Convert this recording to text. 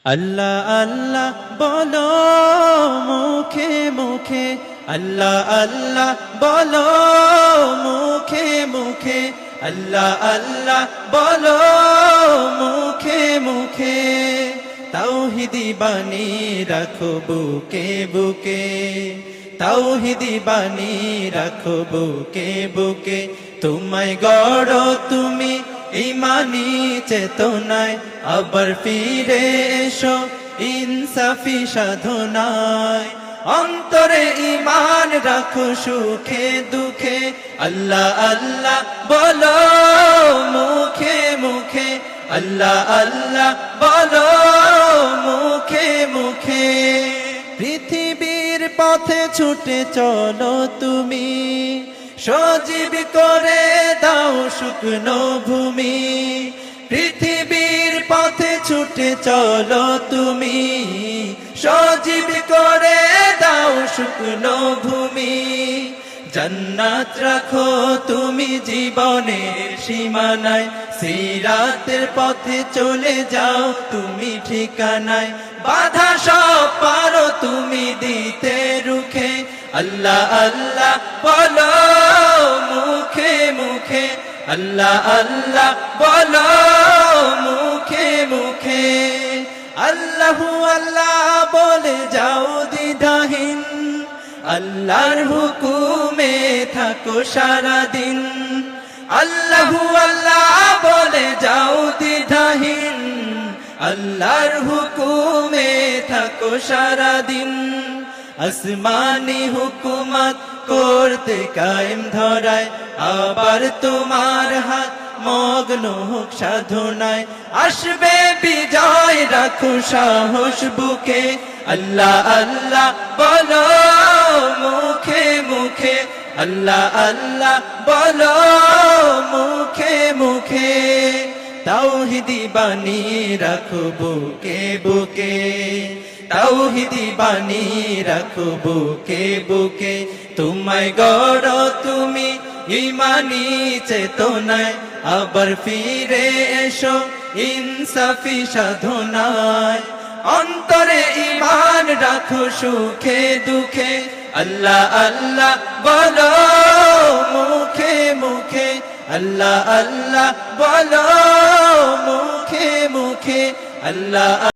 আল্লাহ আল্লাহ বলো মুখে মুখে, আল্লাহ আল্লাহ বলো মুখে মুখে, আল্লাহ আল্লাহ বলো মুখে মুখে। তাওহীদি বাণী রাখো বুকে বুকে, তাওহীদি বাণী রাখো বুকে বুকে। তোমায় গড়ো তুমি ইমানি চেতনায়, আবার ফিরে এসো ইনসাফি সাধনায়। অন্তরে ঈমান রাখো সুখে দুঃখে, আল্লাহ আল্লাহ বলো মুখে মুখে, আল্লাহ আল্লাহ বলো মুখে মুখে। পৃথিবীর পথে ছুটে চলো তুমি, সজীব করে দাও শুকনো ভূমি। পৃথিবীর পথে ছুটে চলো তুমি, সজীব করে দাও শুকনো ভূমি। জান্নাত রাখো তুমি জীবনের সীমানায়, সিরাতের পথে চলে যাও তুমি ঠিকানায়। বাধা সব পারো তুমি দিতে রুখে, আল্লাহ আল্লাহ বলো মুখে মুখে, আল্লাহ আল্লাহ বলো মুখে মুখে। আল্লাহু আল্লাহ বলে যাও দ্বিধাহীন, আল্লাহর হুকুমে থাকো সারাদিন। আল্লাহু আল্লাহ বলে যাও দ্বিধাহীন, আল্লাহর হুকুমে থাকো সারাদিন। আসমানি হুকুমত করতে কায়েম ধরায়, আবার তোমার হাত মগ্ন হোক সাধনায়। আসবে বিজয় রাখো সাহস বুকে, আল্লাহ আল্লাহ বলো মুখে মুখে, আল্লাহ আল্লাহ বলো মুখে মুখে। তাওহীদি বাণী রাখো বুকে বুকে, তাওহীদি বাণী রাখো বুকে বুকে। তোমায় গড়ো তুমি ইমানি চেতনায়, আবার ফিরে এসো ইনসাফি সাধনায়। অন্তরে ঈমান রাখো সুখে দুঃখে, আল্লাহ আল্লাহ বলো মুখে মুখে, আল্লাহ আল্লাহ বলো মুখে মুখে, আল্লাহ।